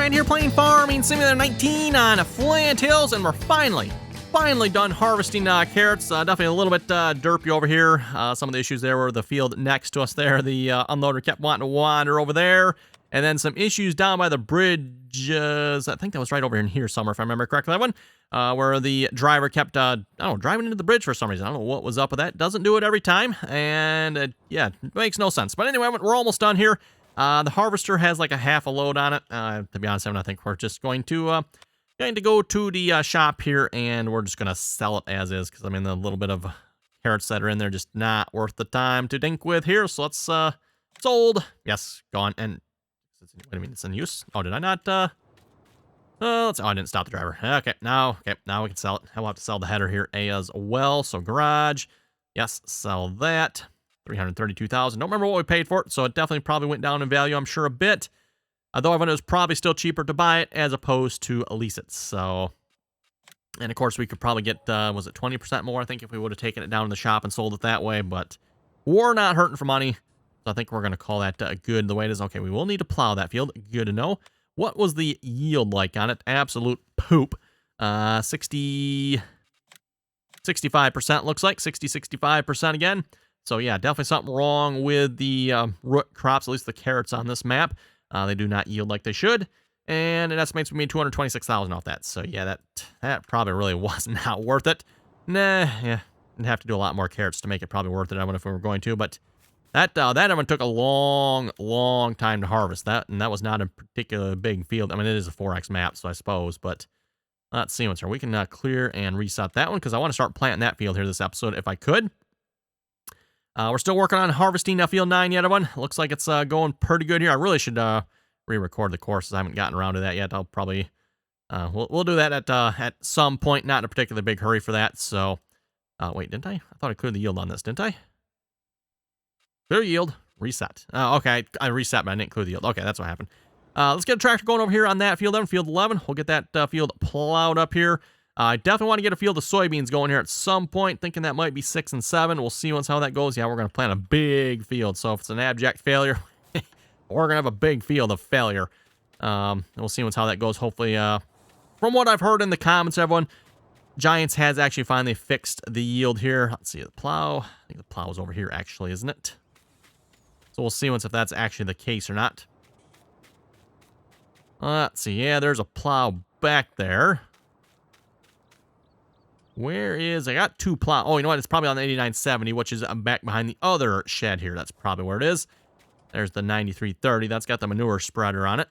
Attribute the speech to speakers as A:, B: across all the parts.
A: Man here playing Farming Simulator 19 on Flint Hills, and we're finally done harvesting carrots. Definitely a little bit derpy over here. Some of the issues there were the field next to us there. The unloader kept wanting to wander over there. And then some issues down by the bridges. I think that was right over in here somewhere, if I remember correctly, that one. Where the driver kept, driving into the bridge for some reason. I don't know what was up with that. Doesn't do it every time. And, yeah, it makes no sense. But anyway, we're almost done here. The harvester has like a half a load on it. To be honest, I think we're just going to go to the shop here, and we're just going to sell it as is. Because, I mean, the little bit of carrots that are in there just not worth the time to dink with here. So let's, sold. Yes, gone. And... what do you mean it's in use? Oh, did I not, oh, I didn't stop the driver. Okay, now we can sell it. I'll have to sell the header here as well. So garage, yes, sell that. 332,000. Don't remember what we paid for it, so it definitely probably went down in value, I'm sure, a bit. Though I thought it was probably still cheaper to buy it as opposed to lease it. So, and of course we could probably get, was it 20% more, I think, if we would have taken it down in the shop and sold it that way, but we're not hurting for money. So I think we're going to call that good the way it is. Okay, we will need to plow that field. Good to know. What was the yield like on it? Absolute poop. 65% looks like. 65% again. So yeah, definitely something wrong with the root crops, at least the carrots on this map. They do not yield like they should. And it estimates we made 226,000 off that. So yeah, that probably really was not worth it. Nah, yeah. I'd have to do a lot more carrots to make it probably worth it. I wonder if we were going to, but... That one took a long time to harvest. That was not a particularly big field. I mean, it is a 4X map, so I suppose, but let's see what's here. We can clear and reset that one, because I want to start planting that field here this episode if I could. We're still working on harvesting field 9 yet, everyone. Looks like it's going pretty good here. I really should re-record the courses. I haven't gotten around to that yet. I'll probably, we'll do that at some point, not in a particularly big hurry for that, so, wait, didn't I? I thought I cleared the yield on this, didn't I? Clear yield, reset. Okay, I reset, but I didn't clear the yield. Okay, that's what happened. Let's get a tractor going over here on that field, field 11. We'll get that field plowed up here. I definitely want to get a field of soybeans going here at some point, thinking that might be 6 and 7. We'll see once how that goes. Yeah, we're going to plant a big field, so if it's an abject failure, we're going to have a big field of failure. We'll see once how that goes. Hopefully, from what I've heard in the comments, everyone, Giants has actually finally fixed the yield here. Let's see, the plow. I think the plow is over here, actually, isn't it? So we'll see once if that's actually the case or not. Let's see. Yeah, there's a plow back there. Where is... I got 2 plow... Oh, you know what? It's probably on the 8970, which is back behind the other shed here. That's probably where it is. There's the 9330. That's got the manure spreader on it.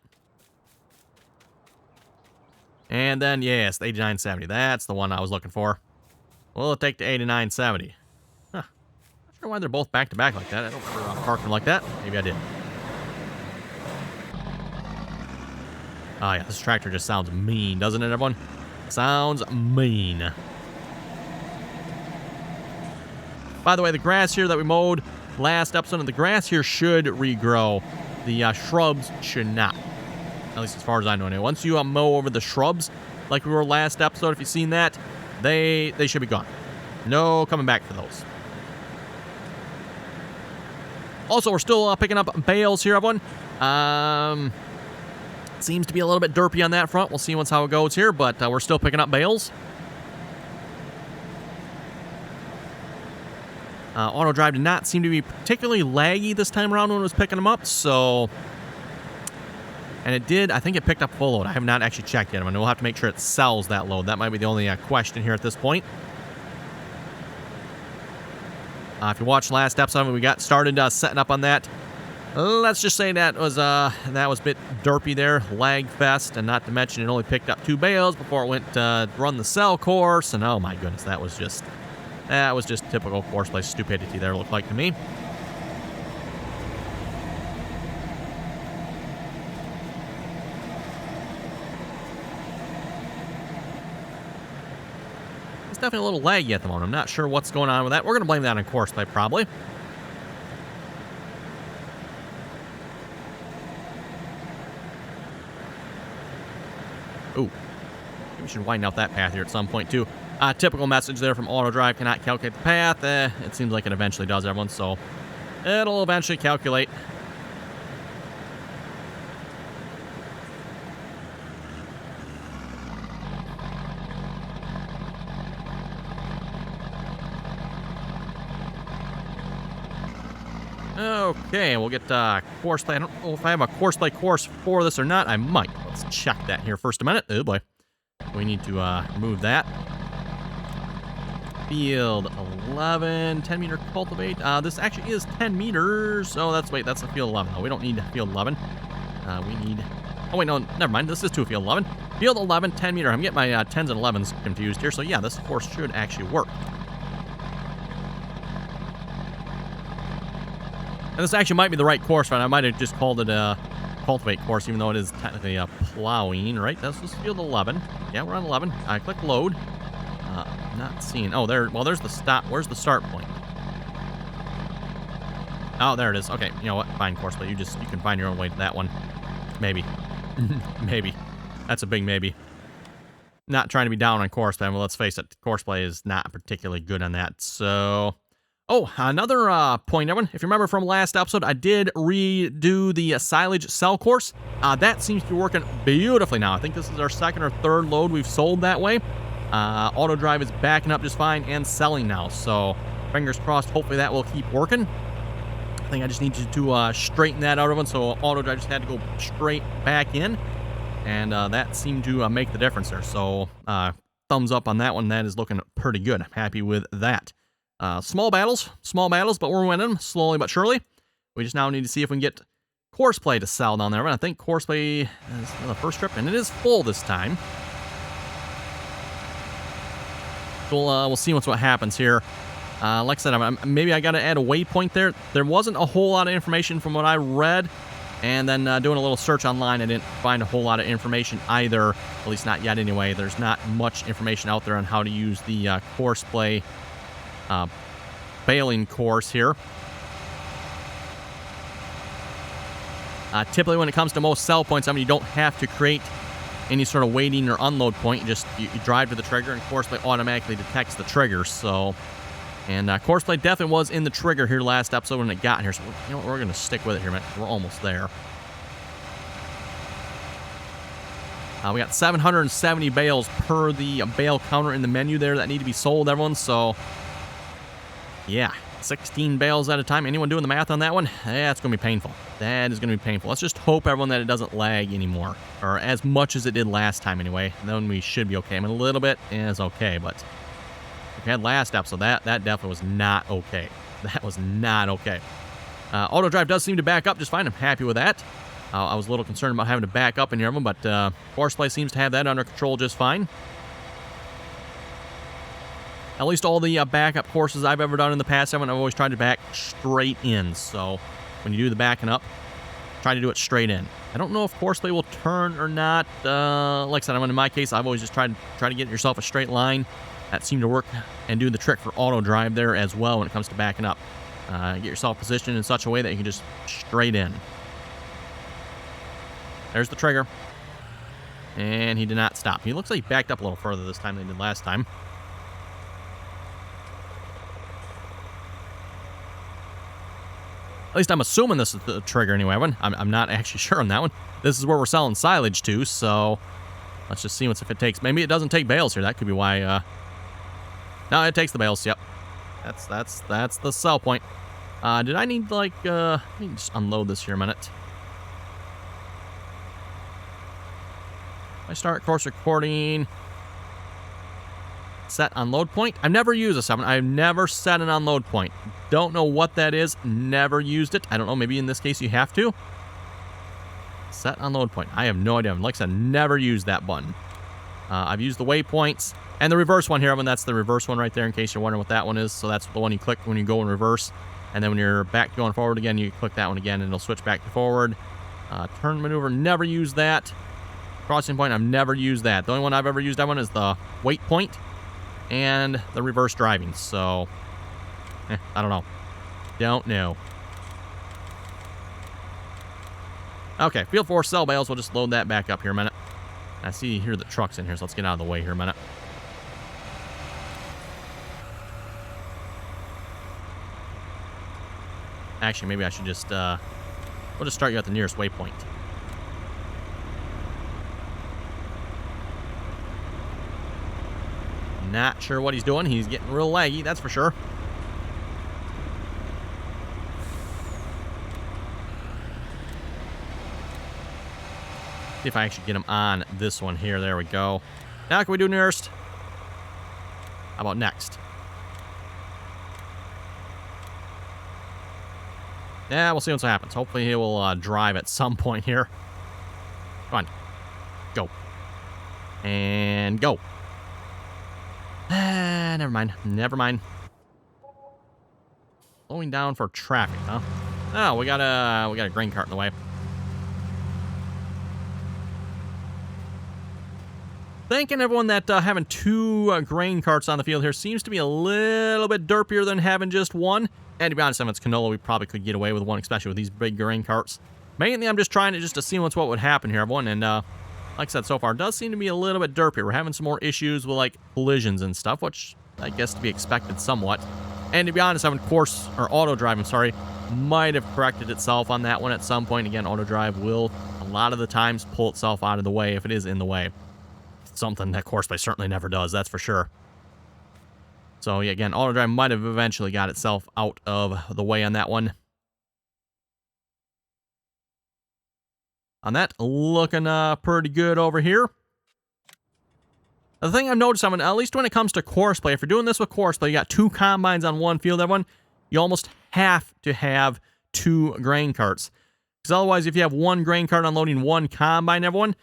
A: And then, yes, the 8970. That's the one I was looking for. We'll take the 8970. I don't know why they're both back-to-back like that. I don't remember parking like that. Maybe I did. Oh, yeah, this tractor just sounds mean, doesn't it, everyone? Sounds mean. By the way, the grass here that we mowed last episode, the grass here should regrow. The shrubs should not. At least as far as I know. Anyway, once you mow over the shrubs, like we were last episode, if you've seen that, they should be gone. No coming back for those. Also, we're still picking up bales here, everyone. Seems to be a little bit derpy on that front. We'll see once how it goes here, but we're still picking up bales. AutoDrive did not seem to be particularly laggy this time around when it was picking them up, so... And it did, I think it picked up full load. I have not actually checked yet. I mean, we'll have to make sure it sells that load. That might be the only question here at this point. If you watched last episode, we got started setting up on that. Let's just say that was a bit derpy there, lag fest, and not to mention it only picked up 2 bales before it went to run the cell course, and oh my goodness, that was just typical Courseplay stupidity there, looked like to me. Definitely a little laggy at the moment. I'm not sure what's going on with that. We're going to blame that on Courseplay, probably. Ooh. Maybe we should widen out that path here at some point, too. Typical message there from AutoDrive, cannot calculate the path. It seems like it eventually does, everyone, so it'll eventually calculate. Okay, we'll get Courseplay. I don't know if I have a Courseplay course for this or not. I might. Let's check that here first a minute. Oh boy. We need to remove that. Field 11, 10 meter cultivate. This actually is 10 meters. Oh, that's the field 11. No, we don't need field 11. We need. Oh wait, no, never mind. This is to field 11. Field 11, 10 meter. I'm getting my 10s and 11s confused here. So yeah, this course should actually work. And this actually might be the right course, right? I might have just called it a cultivate course, even though it is technically a plowing, right? This is field 11. Yeah, we're on 11. I click load. Not seeing. Oh, there. Well, there's the stop. Where's the start point? Oh, there it is. Okay, you know what? Fine, Courseplay. You can find your own way to that one. Maybe. Maybe. That's a big maybe. Not trying to be down on Courseplay, but let's face it, Courseplay is not particularly good on that. So, oh, another point, everyone. If you remember from last episode, I did redo the silage sell course. That seems to be working beautifully now. I think this is our second or third load we've sold that way. AutoDrive is backing up just fine and selling now. So, fingers crossed, hopefully that will keep working. I think I just need to straighten that out of it. So, AutoDrive just had to go straight back in. And that seemed to make the difference there. So, thumbs up on that one. That is looking pretty good. I'm happy with that. Small battles, but we're winning slowly but surely. We just now need to see if we can get Courseplay to sell down there. And I think Courseplay is the first trip, and it is full this time. We'll see what happens here. Like I said, maybe I got to add a waypoint there. There wasn't a whole lot of information from what I read. And then doing a little search online, I didn't find a whole lot of information either. At least not yet anyway. There's not much information out there on how to use the Courseplay baling course here. Typically when it comes to most sell points, you don't have to create any sort of waiting or unload point. You drive to the trigger and Courseplay automatically detects the trigger. So, and Courseplay definitely was in the trigger here last episode when it got here. So, you know what, we're going to stick with it here, man. We're almost there. We got 770 bales per the bale counter in the menu there that need to be sold, everyone. So, yeah, 16 bales at a time. Anyone doing the math on that one? That's going to be painful. That is going to be painful. Let's just hope, everyone, that it doesn't lag anymore. Or as much as it did last time, anyway. Then we should be okay. A little bit is okay, but if we had last episode, that definitely was not okay. That was not okay. AutoDrive does seem to back up just fine. I'm happy with that. I was a little concerned about having to back up in here, but Courseplay seems to have that under control just fine. At least all the backup courses I've ever done in the past, I've always tried to back straight in. So when you do the backing up, try to do it straight in. I don't know if Courseplay will turn or not. Like I said, in my case, I've always just tried to get yourself a straight line. That seemed to work and do the trick for AutoDrive there as well when it comes to backing up. Get yourself positioned in such a way that you can just straight in. There's the trigger. And he did not stop. He looks like he backed up a little further this time than he did last time. At least I'm assuming this is the trigger anyway. I'm not actually sure on that one. This is where we're selling silage to, so let's just see if it takes. Maybe it doesn't take bales here. That could be why. No, it takes the bales. Yep, that's the sell point. Did I need let me just unload this here a minute. I start course recording. Set unload point. I've never used this. I've never set an unload point. Don't know what that is. Never used it. I don't know. Maybe in this case you have to. Set unload point. I have no idea. Like I said, never used that button. I've used the waypoints and the reverse one here. That's the reverse one right there in case you're wondering what that one is. So that's the one you click when you go in reverse. And then when you're back going forward again, you click that one again and it'll switch back to forward. Turn maneuver. Never used that. Crossing point. I've never used that. The only one I've ever used that one is the wait point and the reverse driving. So, I don't know. Don't know. Okay, field 4 cell bales. We'll just load that back up here a minute. I see here the truck's in here, so let's get out of the way here a minute. Actually, maybe I should just, we'll just start you at the nearest waypoint. Not sure what he's doing. He's getting real laggy, that's for sure. See if I actually get him on this one here. There we go. Now can we do nearest? How about next? Yeah, we'll see what happens. Hopefully he will drive at some point here. Come on. Go. And go. Never mind. Never mind. Slowing down for traffic, huh? Oh, we got a grain cart in the way. Thinking everyone that having two grain carts on the field here seems to be a little bit derpier than having just one. And to be honest, if it's canola, we probably could get away with one, especially with these big grain carts. Mainly, I'm just trying to see what would happen here, everyone. And like I said, so far, it does seem to be a little bit derpier. We're having some more issues with like collisions and stuff, which I guess to be expected somewhat. And to be honest, having AutoDrive, I'm sorry, might have corrected itself on that one at some point. Again, AutoDrive will a lot of the times pull itself out of the way if it is in the way. Something that Courseplay certainly never does, that's for sure. So yeah, again, AutoDrive might have eventually got itself out of the way on that one. On that, looking pretty good over here. The thing I've noticed, at least when it comes to Courseplay, if you're doing this with Courseplay, you got two combines on one field, everyone, you almost have to have two grain carts. Because otherwise, if you have one grain cart unloading one combine, everyone,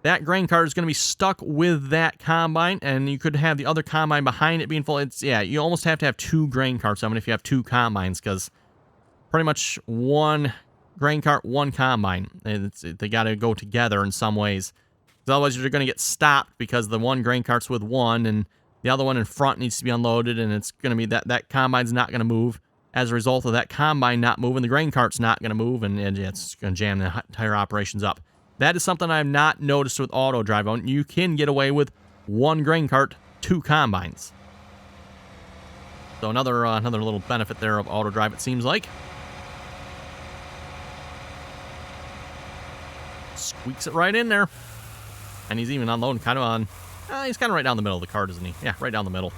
A: that grain cart is going to be stuck with that combine, and you could have the other combine behind it being full. Yeah, you almost have to have two grain carts if you have two combines, because pretty much one grain cart, one combine. They got to go together in some ways. Because otherwise, you're going to get stopped because the one grain cart's with one, and the other one in front needs to be unloaded, and it's going to be that combine's not going to move. As a result of that combine not moving, the grain cart's not going to move, and it's going to jam the entire operations up. That is something I've not noticed with AutoDrive. You can get away with one grain cart, two combines. So another little benefit there of AutoDrive, it seems like. Squeaks it right in there. And he's even unloading kind of on... he's kind of right down the middle of the cart, isn't he? Yeah, right down the middle.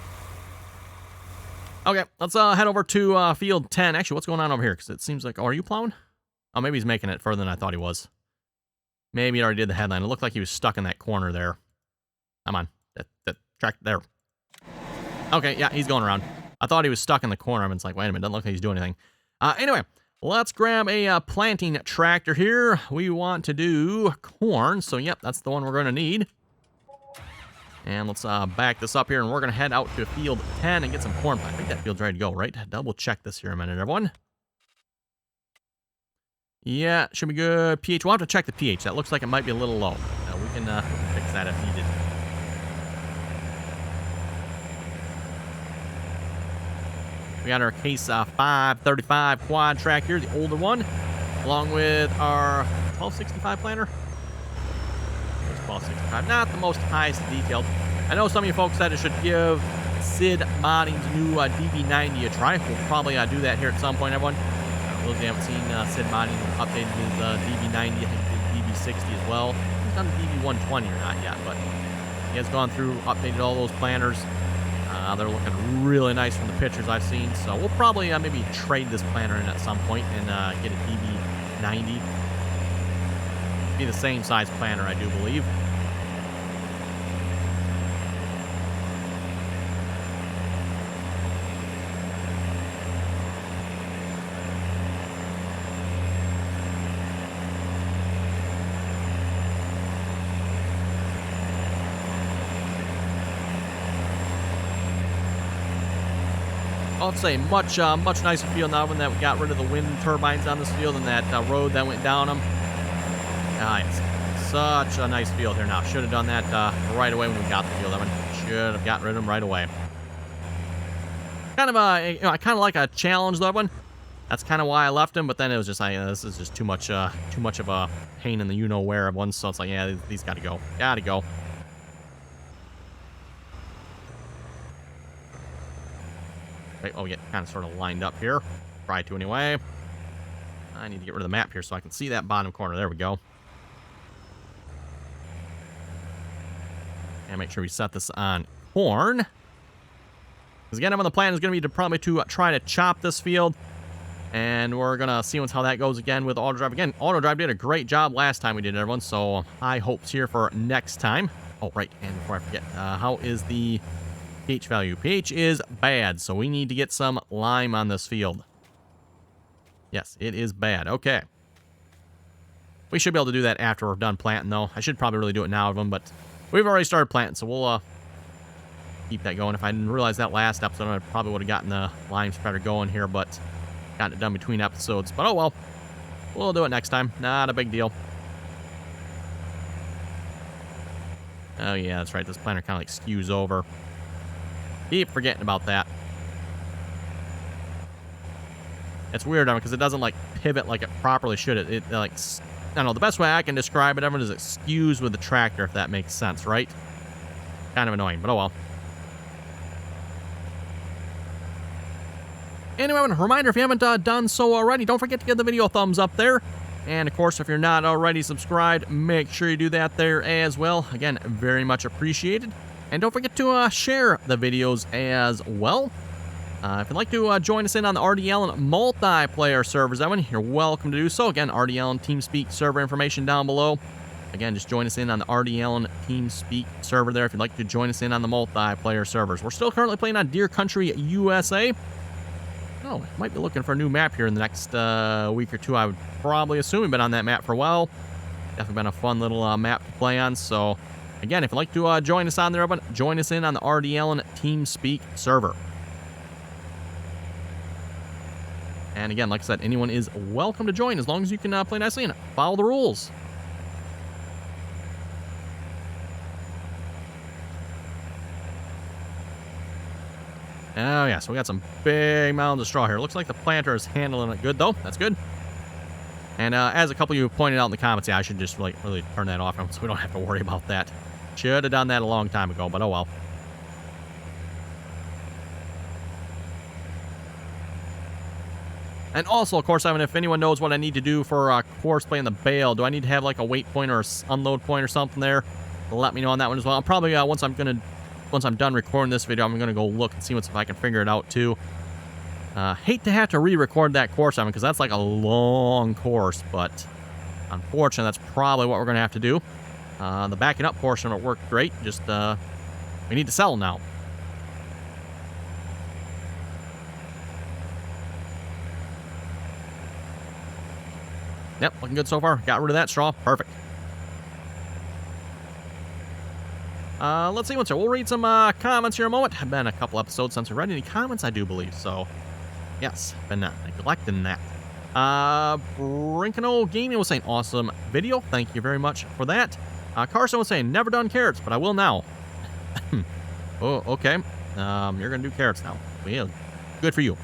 A: Okay, let's head over to field 10. Actually, what's going on over here? Because it seems like... Oh, are you plowing? Oh, maybe he's making it further than I thought he was. Maybe he already did the headline. It looked like he was stuck in that corner there. Come on. That track there. Okay, yeah, he's going around. I thought he was stuck in the corner. It's like, wait a minute, doesn't look like he's doing anything. Anyway, let's grab a planting tractor here. We want to do corn. So, yep, that's the one we're going to need. And let's back this up here, and we're going to head out to field 10 and get some corn. I think that field's ready to go, right? Double check this here a minute, everyone. Yeah, should be good. pH, we'll have to check the pH. That looks like it might be a little low. We can fix that if needed. We got our case 535 quad track here, the older one, along with our 1265 planter. 1265, not the most highest detailed. I know some of you folks said it should give Sid Modding's new DB90 a try. We'll probably do that here at some point, everyone. Those of you haven't seen Sid Modding updated his DB90, I think he did DB60 as well. He's done the DB120 or not yet, but he has gone through, updated all those planters. They're looking really nice from the pictures I've seen, so we'll probably maybe trade this planter in at some point and get a DB90. Be the same size planter, I do believe. I'll say much nicer field now when that we got rid of the wind turbines on this field and that road that went down them. It's such a nice field here now. Should have done that right away when we got the field. Should have gotten rid of them right away. Kind of I kind of like a challenge though, one. That's kind of why I left him. But then it was just like this is just too much of a pain in the you know where of one. So it's like yeah, these got to go. Gotta go. Okay, oh, yeah, kind of sort of lined up here. Try to anyway. I need to get rid of the map here so I can see that bottom corner. There we go. And make sure we set this on corn. Because again, I'm on the plan is going to be to probably try to chop this field. And we're going to see how that goes again with AutoDrive. Again, AutoDrive did a great job last time we did it, everyone. So high hopes here for next time. Oh, right. And before I forget, how is the pH value? pH is bad, so we need to get some lime on this field. Yes, it is bad. Okay. We should be able to do that after we're done planting, though. I should probably really do it now of them, but we've already started planting, so we'll keep that going. If I didn't realize that last episode, I probably would have gotten the lime spreader going here, but got it done between episodes. But oh well. We'll do it next time. Not a big deal. Oh yeah, that's right. This planter kind of like skews over. Keep forgetting about that. It's weird, because it doesn't like pivot like it properly should. It like, I don't know, the best way I can describe it, everyone, is it skews with the tractor, if that makes sense, right? Kind of annoying, but oh well. Anyway, a reminder, if you haven't done so already, don't forget to give the video a thumbs up there. And, of course, if you're not already subscribed, make sure you do that there as well. Again, very much appreciated. And don't forget to share the videos as well. If you'd like to join us in on the RDAllen multiplayer servers, Evan, you're welcome to do so. Again, RDAllen TeamSpeak server information down below. Again, just join us in on the RDAllen TeamSpeak server there if you'd like to join us in on the multiplayer servers. We're still currently playing on Deer Country, USA. Oh, might be looking for a new map here in the next week or two. I would probably assume we've been on that map for a while. Definitely been a fun little map to play on. So, again, if you'd like to join us on there, join us in on the RDAllen TeamSpeak server. And again, like I said, anyone is welcome to join as long as you can play nicely and follow the rules. Oh, yeah, so we got some big mounds of straw here. Looks like the planter is handling it good, though. That's good. And as a couple of you pointed out in the comments, yeah, I should just really turn that off so we don't have to worry about that. Should have done that a long time ago, but oh well. And also, of course, I mean, if anyone knows what I need to do for Courseplay in the bale, do I need to have like a weight point or unload point or something there? Let me know on that one as well. I'll probably, once I'm done recording this video, I'm going to go look and see if I can figure it out too. Hate to have to re-record that course, because that's like a long course, but unfortunately, that's probably what we're going to have to do. The backing up portion will work great, just we need to sell now. Yep, looking good so far. Got rid of that straw. Perfect. Let's see what's here. We'll read some comments here in a moment. Been a couple episodes since we read any comments, I do believe. So, yes, been neglecting that. Brinkano Gaming was saying, awesome video. Thank you very much for that. Carson was saying, never done carrots, but I will now. Oh, okay. You're going to do carrots now. Well, good for you.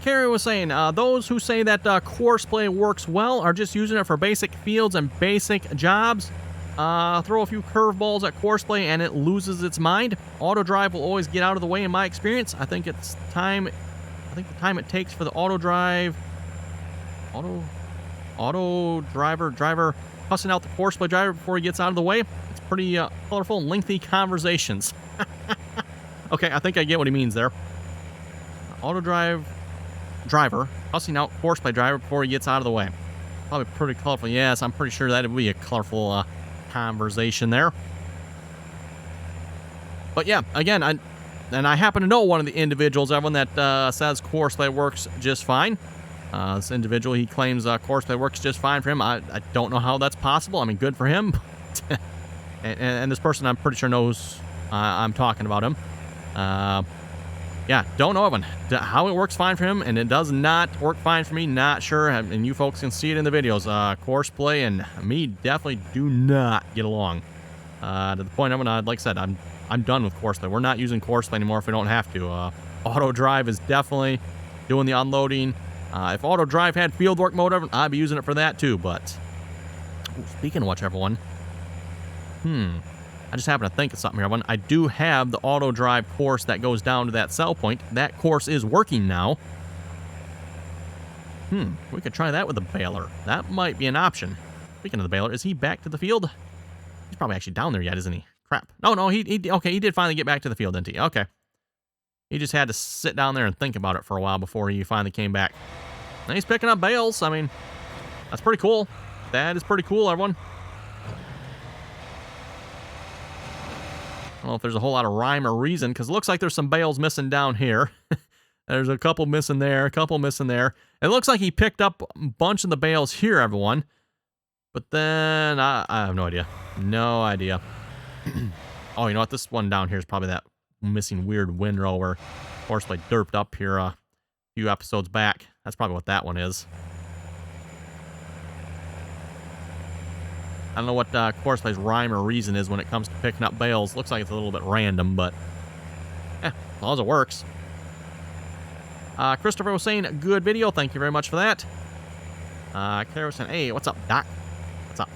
A: Carrie was saying, those who say that Courseplay works well are just using it for basic fields and basic jobs. Throw a few curveballs at Courseplay and it loses its mind. AutoDrive will always get out of the way in my experience. I think the time it takes for the AutoDrive driver cussing out the Courseplay driver before he gets out of the way. It's pretty colorful and lengthy conversations. Okay, I think I get what he means there. AutoDrive driver cussing out Courseplay driver before he gets out of the way. Probably pretty colorful. Yes, I'm pretty sure that would be a colorful conversation there. But yeah, again, I happen to know one of the individuals, everyone, that says Courseplay works just fine. This individual, he claims Courseplay works just fine for him. I don't know how that's possible. I mean, good for him. and this person, I'm pretty sure knows I'm talking about him. Yeah, don't know how it works fine for him, and it does not work fine for me. Not sure, and you folks can see it in the videos. Courseplay and me definitely do not get along. To the point, like I said, I'm done with Courseplay. We're not using Courseplay anymore if we don't have to. AutoDrive is definitely doing the unloading. If AutoDrive had fieldwork mode, I'd be using it for that too. But speaking of which, everyone, I just happen to think of something here, everyone. I do have the AutoDrive course that goes down to that sell point. That course is working now. We could try that with the baler. That might be an option. Speaking of the baler, is he back to the field? He's probably actually down there yet, isn't he? Crap. No, okay, he did finally get back to the field, didn't he? Okay. He just had to sit down there and think about it for a while before he finally came back. And he's picking up bales. I mean, that's pretty cool. That is pretty cool, everyone. I don't know if there's a whole lot of rhyme or reason, because it looks like there's some bales missing down here. There's a couple missing there, a couple missing there. It looks like he picked up a bunch of the bales here, everyone. But then, I have no idea. No idea. Oh, you know what? This one down here is probably that missing weird windrow where Courseplay derped up here a few episodes back. That's probably what that one is. I don't know what Courseplay's rhyme or reason is when it comes to picking up bales. Looks like it's a little bit random, but as long as it works. Christopher was saying, good video. Thank you very much for that. Claire was saying, hey, what's up, Doc? What's up?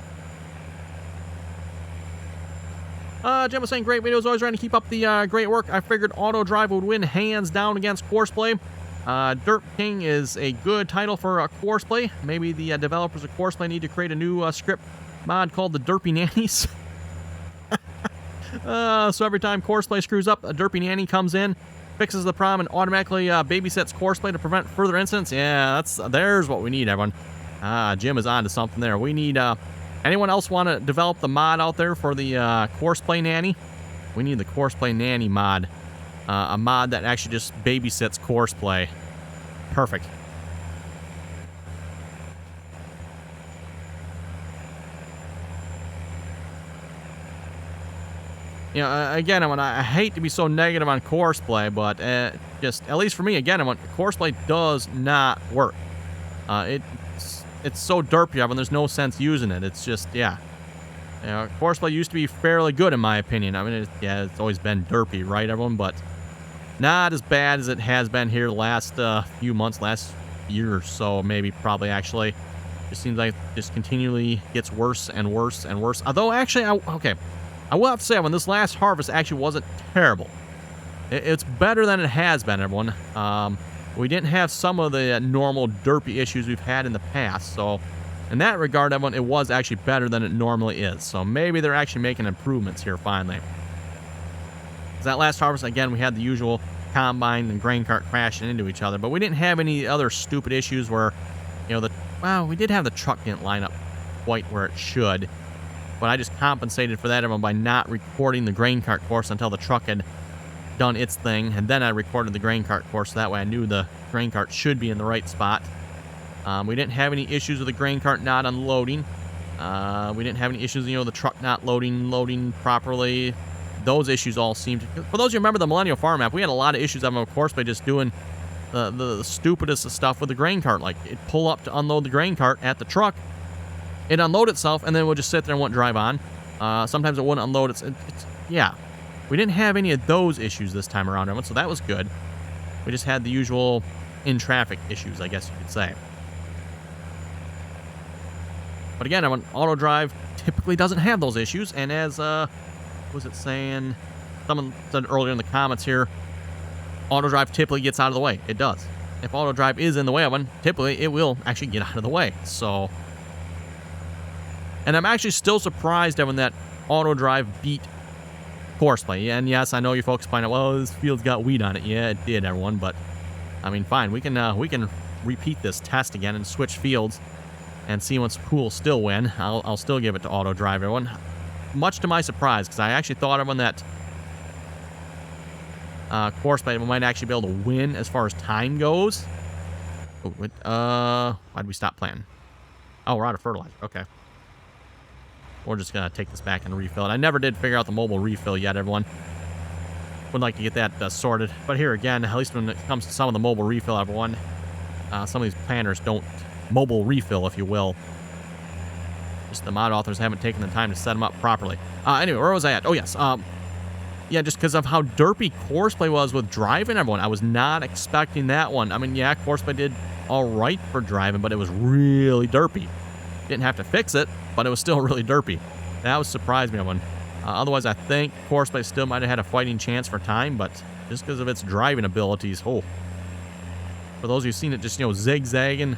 A: Jim was saying, great videos. Always trying to keep up the great work. I figured AutoDrive would win hands down against Courseplay. Derp King is a good title for Courseplay. Maybe the developers of Courseplay need to create a new script mod called the Derpy Nannies. So every time Courseplay screws up, a Derpy Nanny comes in, fixes the problem, and automatically babysits Courseplay to prevent further incidents. Yeah, there's what we need, everyone. Jim is on to something there. We need, anyone else want to develop the mod out there for the Courseplay Nanny? We need the Courseplay Nanny mod. A mod that actually just babysits Courseplay. Perfect. You know, again, I hate to be so negative on Courseplay, but just, at least for me, again, Courseplay does not work. It's so derpy, and there's no sense using it. It's just, yeah. You know, Courseplay used to be fairly good, in my opinion. I mean, it's always been derpy, right, everyone? But not as bad as it has been here the last few months, last year or so, maybe, probably, actually. It seems like it just continually gets worse and worse and worse. Although, actually, I will have to say, when this last harvest actually wasn't terrible. It's better than it has been, everyone. We didn't have some of the normal derpy issues we've had in the past, so in that regard, everyone, it was actually better than it normally is. So maybe they're actually making improvements here finally. That last harvest, again, we had the usual combine and grain cart crashing into each other, but we didn't have any other stupid issues where, you know, we did have the truck didn't line up quite where it should. But I just compensated for that, everyone, by not recording the grain cart course until the truck had done its thing, and then I recorded the grain cart course, so that way I knew the grain cart should be in the right spot. We didn't have any issues with the grain cart not unloading. We didn't have any issues, you know, the truck not loading properly. Those issues all seemed to... For those of you who remember the Millennial Farm map, we had a lot of issues, of course, by just doing the stupidest of stuff with the grain cart. Like, it'd pull up to unload the grain cart at the truck, it'd unload itself, and then it would just sit there and wouldn't drive on. Sometimes it wouldn't unload. Yeah. We didn't have any of those issues this time around, everyone, so that was good. We just had the usual in-traffic issues, I guess you could say. But again, AutoDrive typically doesn't have those issues, and as, what was it saying? Someone said earlier in the comments here, AutoDrive typically gets out of the way. It does. If AutoDrive is in the way of one, typically it will actually get out of the way, so... And I'm actually still surprised, Evan, that AutoDrive beat Courseplay. And yes, I know you folks find out, well, this field's got weed on it. Yeah, it did, everyone. But, I mean, fine. We can repeat this test again and switch fields and see who will still win. I'll still give it to AutoDrive, everyone. Much to my surprise, because I actually thought, everyone, that Courseplay might actually be able to win as far as time goes. Why'd we stop playing? Oh, we're out of fertilizer. Okay. We're just going to take this back and refill it. I never did figure out the mobile refill yet, everyone. Would like to get that sorted. But here again, at least when it comes to some of the mobile refill, everyone, some of these planners don't mobile refill, if you will. Just the mod authors haven't taken the time to set them up properly. Anyway, where was I at? Oh, yes. Yeah, just because of how derpy Courseplay was with driving, everyone. I was not expecting that one. I mean, yeah, Courseplay did all right for driving, but it was really derpy. Didn't have to fix it, but it was still really derpy. That was surprised me, everyone. Otherwise, I think Courseplay still might have had a fighting chance for time, but just because of its driving abilities, oh. For those who've seen it just, zigzagging,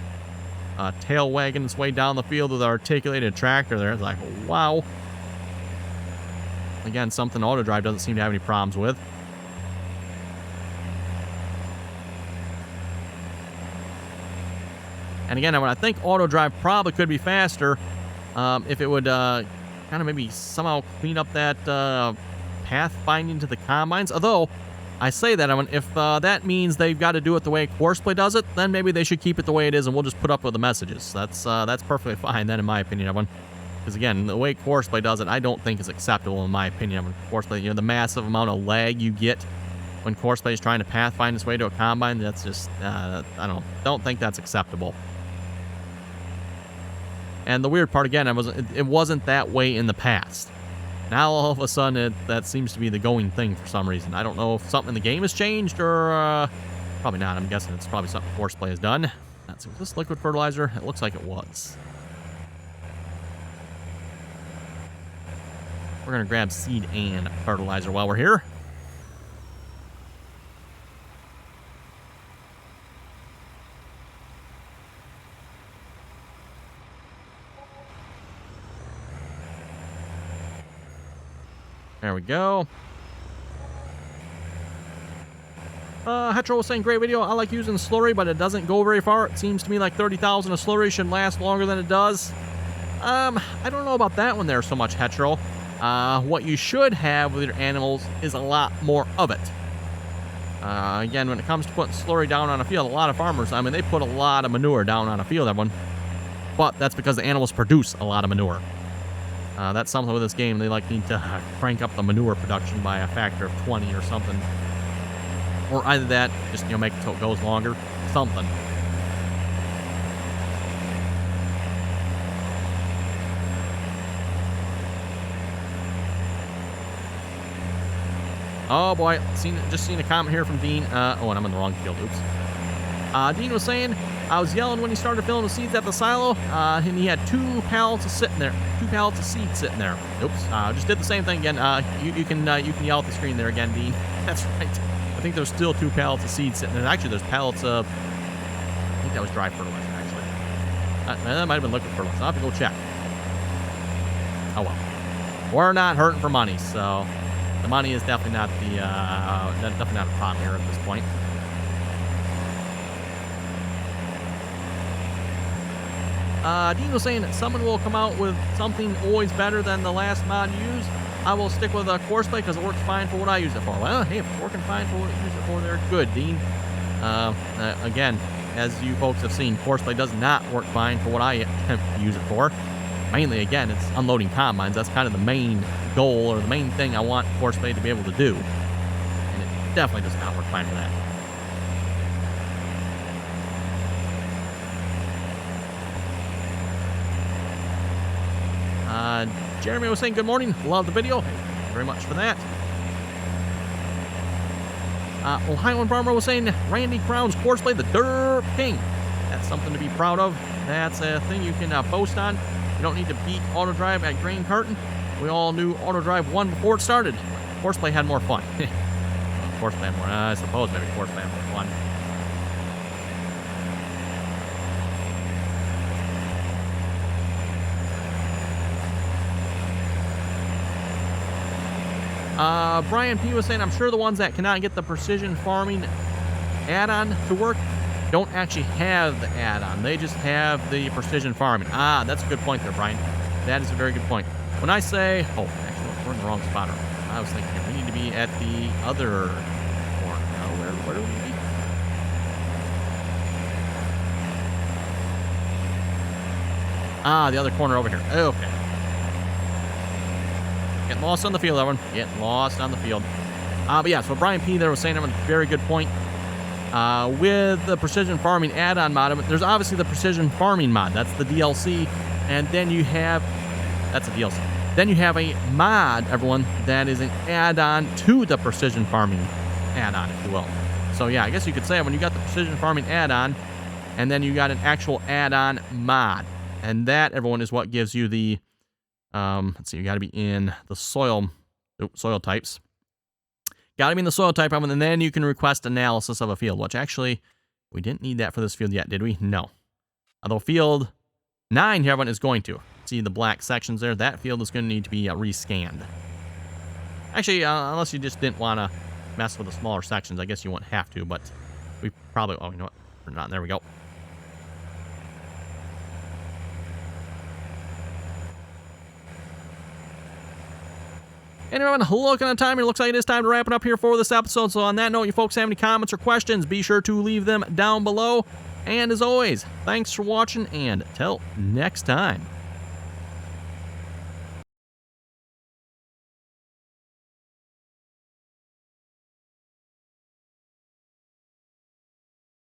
A: tail wagging its way down the field with an articulated tractor there, it's like, wow. Again, something AutoDrive doesn't seem to have any problems with. And again, I think AutoDrive probably could be faster if it would kind of maybe somehow clean up that path finding to the combines. Although, I say that, if that means they've got to do it the way Courseplay does it, then maybe they should keep it the way it is, and we'll just put up with the messages. That's perfectly fine then, in my opinion, everyone. Because again, the way Courseplay does it, I don't think is acceptable, in my opinion. Courseplay, the massive amount of lag you get when Courseplay is trying to pathfind its way to a combine, that's just, I don't think that's acceptable. And the weird part, again, it wasn't that way in the past. Now, all of a sudden, that seems to be the going thing for some reason. I don't know if something in the game has changed, or probably not. I'm guessing it's probably something Courseplay has done. Was this liquid fertilizer? It looks like it was. We're going to grab seed and fertilizer while we're here. There we go. Hetro was saying, great video. I like using slurry, but it doesn't go very far. It seems to me like 30,000 of slurry should last longer than it does. I don't know about that one there so much, Hetro. What you should have with your animals is a lot more of it. Again, when it comes to putting slurry down on a field, a lot of farmers, they put a lot of manure down on a field, everyone. But that's because the animals produce a lot of manure. That's something with this game. They need to crank up the manure production by a factor of 20 or something. Or either that, just, make it so it goes longer. Something. Oh boy, just seen a comment here from Dean. Oh, and I'm in the wrong field. Oops. Dean was saying, I was yelling when he started filling the seeds at the silo, and he had 2 pallets of seeds sitting there. Oops. Just did the same thing again. You can yell at the screen there again, Dean. That's right. I think there's still 2 pallets of seeds sitting there. Actually, there's pallets of, I think that was dry fertilizer, actually. That might have been liquid fertilizer. I'll have to go check. Oh well. We're not hurting for money, so the money is definitely not definitely not a problem here at this point. Dean was saying that someone will come out with something always better than the last mod you used. I will stick with Courseplay because it works fine for what I use it for. Well, hey, if it's working fine for what you use it for, they're good, Dean. Again, as you folks have seen, Courseplay does not work fine for what I attempt to use it for. Mainly, again, it's unloading combines. That's kind of the main goal, or the main thing I want Courseplay to be able to do. And it definitely does not work fine for that. Jeremy was saying, good morning. Love the video. Thank you very much for that. Ohio Farmer was saying, Randy Crown's Courseplay, the Derp King. That's something to be proud of. That's a thing you can post on. You don't need to beat AutoDrive at grain carton. We all knew AutoDrive won before it started. Courseplay had more fun. Courseplay had more, I suppose maybe Courseplay had more fun. Brian P. was saying, I'm sure the ones that cannot get the precision farming add-on to work don't actually have the add-on. They just have the precision farming. That's a good point there, Brian. That is a very good point. When I say, oh, actually, we're in the wrong spot. I was thinking we need to be at the other corner. Where do we be? The other corner over here. Okay. Getting lost on the field, everyone. Getting lost on the field. But yeah, so Brian P. there was saying, a very good point. With the precision farming add-on mod, there's obviously the precision farming mod. That's the DLC. And then you have, that's a DLC. Then you have a mod, everyone, that is an add-on to the precision farming add-on, if you will. So yeah, I guess you could say when you got the precision farming add-on, and then you got an actual add-on mod. And that, everyone, is what gives you the Let's see, you got to be in the soil types. Got to be in the soil type, and then you can request analysis of a field, which actually, we didn't need that for this field yet, did we? No. Although field 9 here, everyone is going to. See the black sections there? That field is going to need to be rescanned. Actually, unless you just didn't want to mess with the smaller sections, I guess you won't have to, but we probably, oh, you know what? We're not, there we go. And everyone, look at the time. It looks like it is time to wrap it up here for this episode. So on that note, you folks have any comments or questions, be sure to leave them down below. And as always, thanks for watching, and till next time.